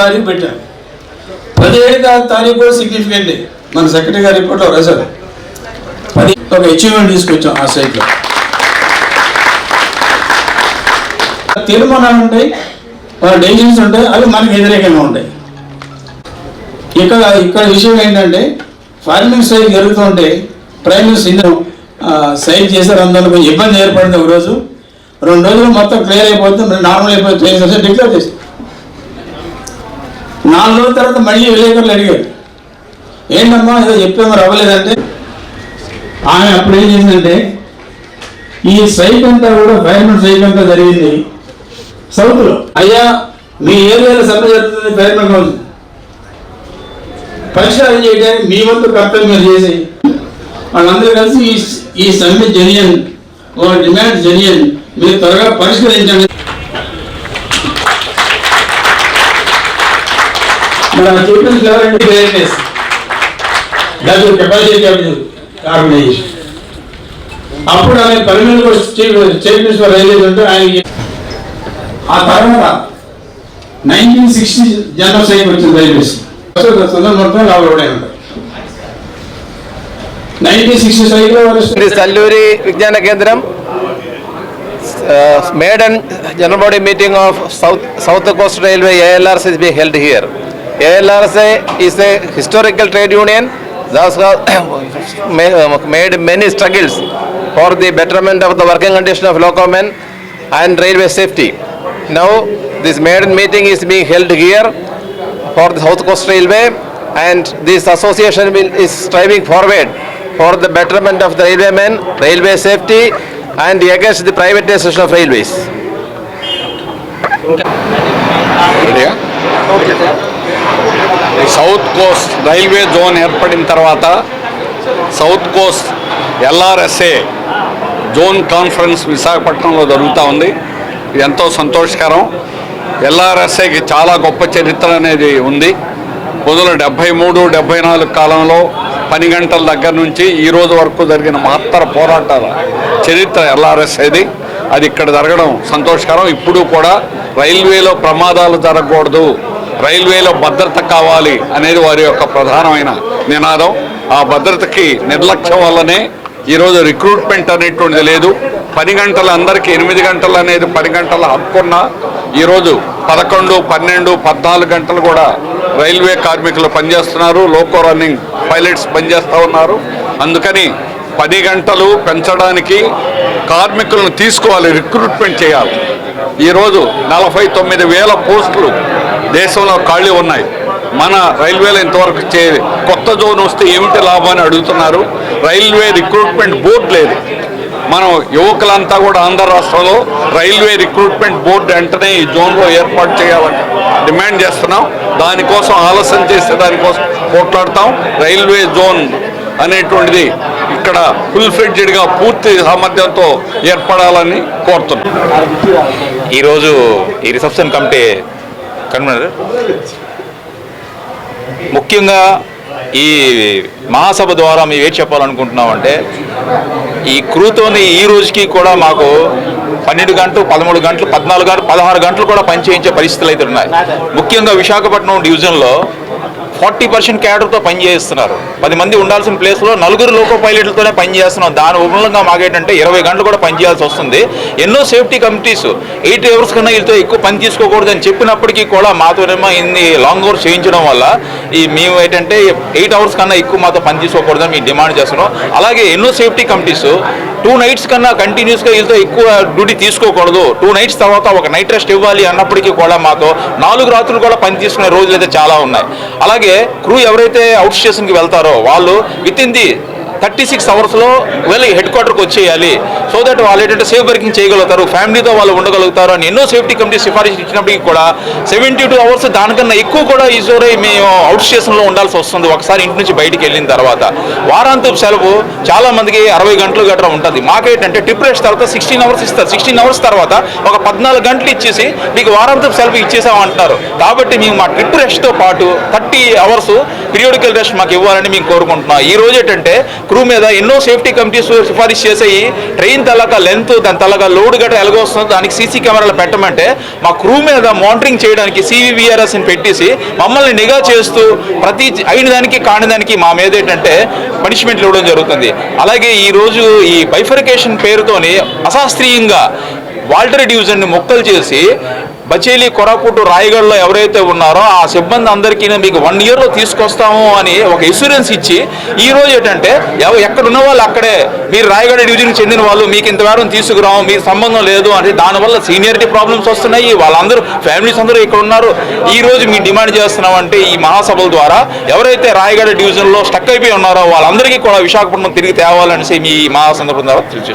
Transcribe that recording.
తారీఖు పెట్టాం. 17వ తారీఖు కూడా సిగ్నిఫికెంట్. మన సెక్రటరీ గారి రిపోర్ట్లో రాశారు. ఒక అచీవ్మెంట్ తీసుకొచ్చాం ఆ సైట్లో. తీర్మానాలు ఉంటాయి, డెసిషన్స్ ఉంటాయి, అవి మనకి వ్యతిరేకంగా ఉంటాయి. ఇక్కడ విషయం ఏంటంటే ఫార్మింగ్ స్ట్రైక్ జరుగుతుంటే ప్రైమ్ మినిస్టర్ సైన్ చేశారు. అందులో కొంచెం ఇబ్బంది ఏర్పడింది. ఒక రోజు 2 రోజులు మొత్తం క్లియర్ అయిపోతుంది, నార్మల్ అయిపోతుంది, డిక్లేర్ చేసి 4 రోజుల తర్వాత మళ్ళీ విలేకరులు అడిగారు, ఏంటమ్మా ఏదో చెప్పామో అవ్వలేదంటే ఆమె అప్పుడు ఏం చేసిందంటే, ఈ స్ట్రైక్ అంతా కూడా ఫైర్మెన్ స్ట్రైక్ అంతా జరిగింది సౌత్లో. అయ్యా మీ ఏరియాలో సమ్మె జరుగుతుంది, ఫైర్మెన్ హౌస్ పరిష్కారం చేయడానికి మీ వంతు కర్తవ్యం మీరు చేసి వాళ్ళందరూ కలిసి ఈ సమ్మె జెన్యూన్, వాళ్ళ డిమాండ్ జెన్యూన్, మీరు త్వరగా పరిష్కరించండి. అప్పుడు ఆయన పర్మనెంట్ చీఫ్ మినిస్టర్ రైల్వే ఉంటే ఆయన ఆ తర్వాత 1960 జనరల్ స్ట్రైక్ వచ్చింది రైల్వేస్. మొత్తం లాభపడే ఉంటారు. 1960 స్ట్రైక్ లో Salluri Vijnana Kendram maiden general body meeting of South Coast Railway ALRC is being held here. ALRC is a historical trade union that has made many struggles for the betterment of the working condition of locomen and railway safety. Now this maiden meeting is being held here for the South Coast Railway, and this association is striving forward for the betterment of the railwaymen, railway safety, and against the privatization of railways. South Coast railway zone ఏర్పడిన తర్వాత south Coast ఎల్ఆర్ఎస్ఏ zone conference విశాఖపట్నంలో జరుగుతూ ఉంది. ఇది ఎంతో సంతోషకరం. ఎల్ఆర్ఎస్ఏకి చాలా గొప్ప చరిత్ర అనేది ఉంది. 1973, 74 కాలంలో పని గంటల దగ్గర నుంచి ఈ రోజు వరకు జరిగిన మహత్తర పోరాటాల చరిత్ర ఎల్ఆర్ఎస్ఏది. అది ఇక్కడ జరగడం సంతోషకరం. ఇప్పుడు కూడా రైల్వేలో ప్రమాదాలు జరగకూడదు, రైల్వేలో భద్రత కావాలి అనేది వారి యొక్క ప్రధానమైన నినాదం. ఆ భద్రతకి నిర్లక్ష్యం వల్లనే ఈరోజు రిక్రూట్మెంట్ అనేటువంటిది లేదు. 10 గంటలు అందరికీ 8 గంటలు అనేది 10 గంటల హక్కున్న ఈరోజు 11, 12, 14 గంటలు కూడా రైల్వే కార్మికులు పనిచేస్తున్నారు. లోకో రన్నింగ్ పైలట్స్ పనిచేస్తూ ఉన్నారు. అందుకని 10 గంటలు పెంచడానికి కార్మికులను తీసుకోవాలి, రిక్రూట్మెంట్ చేయాలి. ఈరోజు 49,000 పోస్టులు దేశంలో ఖాళీ ఉన్నాయి. మన రైల్వేలో ఇంతవరకు కొత్త జోన్ వస్తే ఏమిటి లాభం అని అడుగుతున్నారు. రైల్వే రిక్రూట్మెంట్ బోర్డు లేదు. మనం యువకులంతా కూడా ఆంధ్ర రాష్ట్రంలో రైల్వే రిక్రూట్మెంట్ బోర్డు వెంటనే ఈ జోన్లో ఏర్పాటు చేయాలని డిమాండ్ చేస్తున్నాం. దానికోసం ఆలస్యం చేస్తే దానికోసం పోట్లాడతాం. రైల్వే జోన్ అనేటువంటిది ఇక్కడ ఫుల్ ఫ్లెడ్జెడ్గా పూర్తి సామర్థ్యంతో ఏర్పడాలని కోరుతున్నాం. ఈరోజు ఈ రిసెప్షన్ కమిటీ కన్వీనర్ ముఖ్యంగా ఈ మహాసభ ద్వారా మేము ఏం చెప్పాలనుకుంటున్నామంటే, ఈ క్రూతోని ఈ రోజుకి కూడా మాకు 12 గంటలు, 13 గంటలు, 14 గంటలు, 16 గంటలు కూడా పనిచేయించే పరిస్థితులు అయితే ఉన్నాయి. ముఖ్యంగా విశాఖపట్నం డివిజన్లో 40% క్యాడర్తో పనిచేస్తున్నారు. 10 మంది ఉండాల్సిన ప్లేస్లో 4 లోకో పైలట్లతోనే పనిచేస్తున్నాం. దాని మూలంగా మాకేంటంటే 20 గంటలు కూడా పనిచేయాల్సి వస్తుంది. ఎన్నో సేఫ్టీ కమిటీస్ 8 అవర్స్ కన్నా వీళ్ళతో ఎక్కువ పని తీసుకోకూడదని చెప్పినప్పటికీ కూడా మాతోనేమో ఇన్ని లాంగ్ అవర్స్ చేయించడం వల్ల మేము ఏంటంటే 8 అవర్స్ కన్నా ఎక్కువ మాతో పని తీసుకోకూడదని మేము డిమాండ్ చేస్తున్నాం. అలాగే ఎన్నో సేఫ్టీ కమిటీస్ 2 నైట్స్ కన్నా కంటిన్యూస్గా వీళ్ళతో ఎక్కువ డ్యూటీ తీసుకోకూడదు, 2 నైట్స్ తర్వాత ఒక నైట్ రెస్ట్ ఇవ్వాలి అన్నప్పటికీ కూడా మాతో 4 రాత్రులు కూడా పని తీసుకునే రోజులు అయితే చాలా ఉన్నాయి. అలాగే క్రూ ఎవరైతే అవుట్ స్టేషన్కి వెళ్తారో వాళ్ళు విత్ ఇన్ ది 36 అవర్స్లో వెళ్ళి హెడ్ క్వార్టర్కి వచ్చేయాలి. సో దట్ వాళ్ళు ఏంటంటే సేఫ్ వర్కింగ్ చేయగలుగుతారు, ఫ్యామిలీతో వాళ్ళు ఉండగలుగుతారు అని ఎన్నో సేఫ్టీ కమిటీ సిఫారసు ఇచ్చినప్పటికీ కూడా 72 అవర్స్ దానికన్నా ఎక్కువ కూడా ఈజోరే మేము అవుట్ స్టేషన్లో ఉండాల్సి వస్తుంది ఒకసారి ఇంటి నుంచి బయటికి వెళ్ళిన తర్వాత. వారాంతపు సెలవు చాలా మందికి 60 గంటలు గట్రా ఉంటుంది. మాకేంటంటే ట్రిప్ రెస్ట్ తర్వాత 16 అవర్స్ ఇస్తారు. 16 అవర్స్ తర్వాత ఒక 14 గంటలు ఇచ్చేసి మీకు వారాంతపు సెలవు ఇచ్చేసామంటున్నారు. కాబట్టి మేము మా ట్రిప్ రెస్ట్తో పాటు 30 అవర్స్ పీరియాడికల్ రెస్ట్ మాకు ఇవ్వాలని మేము కోరుకుంటున్నాం. ఈ రోజు ఏంటంటే క్రూ మీద ఎన్నో సేఫ్టీ కమిటీస్ సిఫారసు చేసాయి. ట్రైన్ తలక లెంత్, దాని తలక లోడ్ గట్రా ఎలాగొస్తుందో దానికి సీసీ కెమెరాలు పెట్టమంటే మా క్రూ మీద మానిటరింగ్ చేయడానికి CVVRS అని పెట్టేసి మమ్మల్ని నిఘా చేస్తూ ప్రతి అయిన దానికి కాని దానికి మా మీద ఏంటంటే పనిష్మెంట్లు ఇవ్వడం జరుగుతుంది. అలాగే ఈరోజు ఈ బైఫర్కేషన్ పేరుతోని అశాస్త్రీయంగా వాల్టరీ డివిజన్ని మొక్కలు చేసి బచేలి, కొరాపుట్, రాయగఢ్లో ఎవరైతే ఉన్నారో ఆ సిబ్బంది అందరికీ మీకు 1 yearలో తీసుకొస్తాము అని ఒక ఇన్సూరెన్స్ ఇచ్చి ఈ రోజు ఏంటంటే ఎక్కడ ఉన్న వాళ్ళు అక్కడే, మీరు రాయగఢ డివిజన్కి చెందిన వాళ్ళు, మీకు ఇంత వేరం తీసుకురాము, మీకు సంబంధం లేదు అంటే దానివల్ల సీనియారిటీ ప్రాబ్లమ్స్ వస్తున్నాయి. వాళ్ళందరూ ఫ్యామిలీస్ అందరూ ఇక్కడ ఉన్నారు. ఈ రోజు మేము డిమాండ్ చేస్తున్నామంటే ఈ మహాసభల ద్వారా ఎవరైతే రాయగఢ డివిజన్లో స్టక్ అయిపోయి ఉన్నారో వాళ్ళందరికీ కూడా విశాఖపట్నం తిరిగి తేవాలనేసి మీ మహాసందర్భం ద్వారా తెలియజేస్తున్నాం.